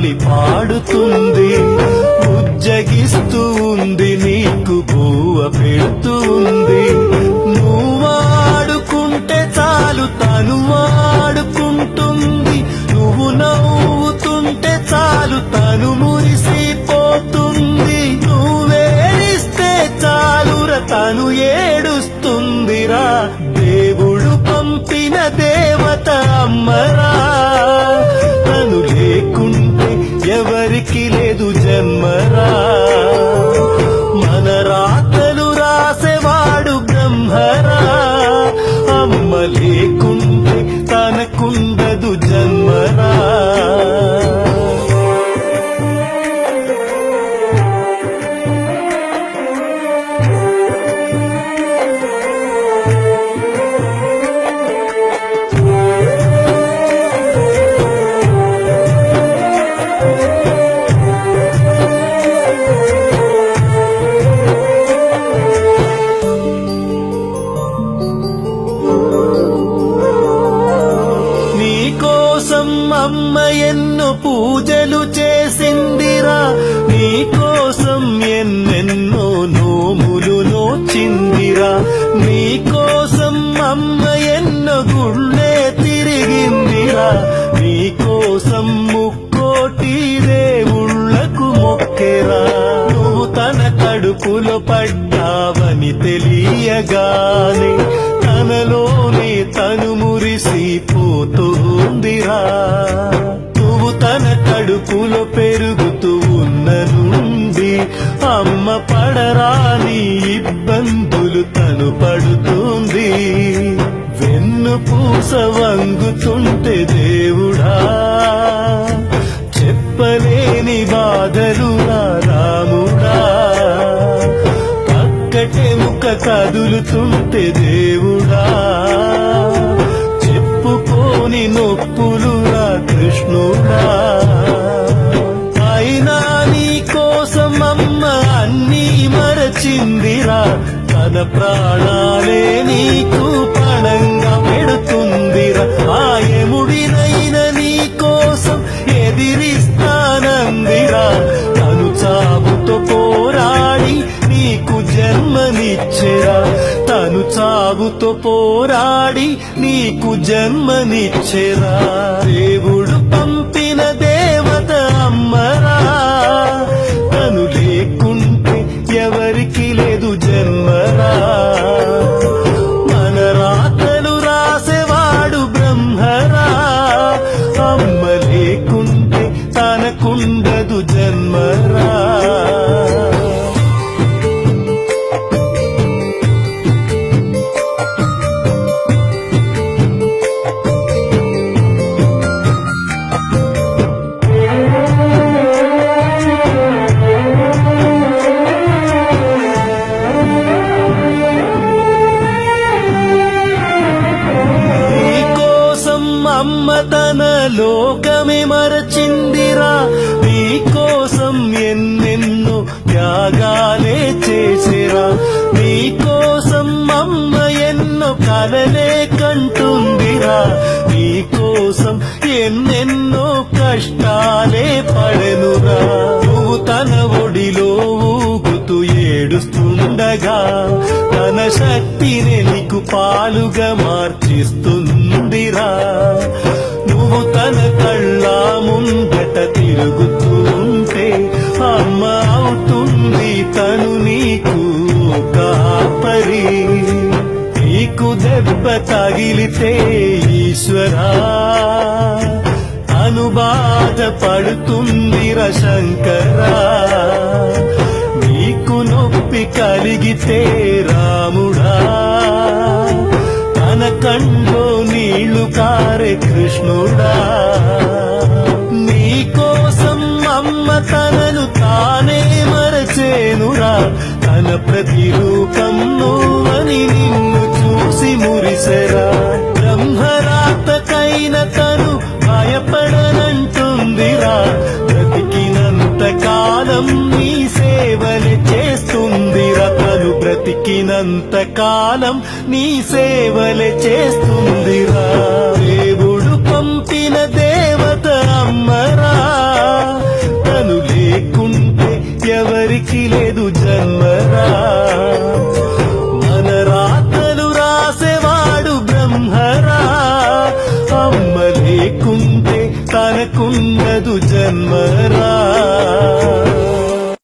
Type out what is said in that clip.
లాలి పాడుతుంది, ఉజ్జగిస్తూ ఉంది, నీకు బువ్వ పెడుతుంది. నువ్వాడుకుంటే చాలు తను వాడుకుంటుంది, నువ్వు నవ్వుతుంటే చాలు తను మురిసిపోతుంది. నువ్వేడిస్తే చాలురా తను ఏడుస్తుందిరా, దేవుడు పంపిన దేవత అమ్మరా. తను లేకుంటే ఎవరికి లేదు జన్మరా, మన రాతలు రాసేవాడు బ్రహ్మరా. అమ్మ లేకుంటే తనకుండదు జన్మరా. అమ్మ ఎన్నో పూజలు చేసిందిరా, నీకోసం ఎన్నెన్నో నోములు నోచిందిరా. నీకోసం అమ్మ ఎన్నో గుళ్ళే తిరిగిందిరా, నీకోసం ముక్కోటి దేవుళ్ళకు మొక్కెరా. నువ్వు తన కడుపులో పడ్డావని తెలియగానే తనలోనే తను మురిసిపోతుందిరా. నువ్వు తన కడుపులో పెరుగుతూ ఉన్న నుండి అమ్మ పడరాని ఇబ్బందులు తను పడుతుంది. వెన్నుపూస వంగుతుంటే దేవుడా, చెప్పలేని బాధలు రాముడా. పక్కటెముక కదులుతుంటే దేవుడా, చెప్పుకోని నొప్పులు కృష్ణుడా. అయినా నీ కోసం అమ్మ అన్నీ మరచిందిరా, తన ప్రాణాలే నీకు పణంగా పెడుతుందిరా. ఆ యముడినైనా నీ కోసం ఎదిరిస్తానందిరా, తను చావుతో పోరాడి నీకు జన్మనిచ్చెరా. తను చావుతో పోరాడి నీకు జన్మనిచ్చెరా. దేవుడు పంపిన దేవత అమ్మరా, తను లేకుంటే ఎవరికి లేదు జన్మరా. మన రాతలు రాసేవాడు బ్రహ్మరా, అమ్మ లేకుంటే తనకుండదు జన్మరా. అమ్మ తన లోకమే మరచిందిరా, నీకోసం ఎన్నెన్నో త్యాగాలే చేసిరా. నీకోసం అమ్మ ఎన్నో కలలే కంటుందిరా, నీకోసం ఎన్నెన్నో కష్టాలే పడెనురా. నువ్వు తన ఒడిలో ఊగుతూ ఏడుస్తుండగా తన శక్తిని నీకు పాలుగా మార్చిస్తుందిరా. నువ్వు తన కళ్ళ ముందట తిరుగుతుంటే అమ్మ అవుతుంది తను నీకు కాపరి. నీకు దెబ్బ తగిలితే ఈశ్వరా, తను బాధపడుతుందిరా శంకరా. నీకు నొప్పి కలిగితే రాముడా, తన కంట్లో నీళ్లు కారే కృష్ణుడా. నీకోసం అమ్మ తనను తానే మరచేనురా, తన ప్రతిరూపం నువ్వని నిన్ను చూసి మురిసెరా. బ్రహ్మరాతకైన తను భయపడనంటుందిరా, బ్రతికినంత కాలం నీ సేవలే చేస్తుందిరా. తను బ్రతికినంత కాలం నీ సేవలే చేస్తుందిరా. దేవుడు పంపిన దేవత అమ్మరా, తల్లికి లేదు జన్మరా. మన రాతలు రాసేవాడు బ్రహ్మరా. అమ్మ లేకుంటే తనకుండదు జన్మరా.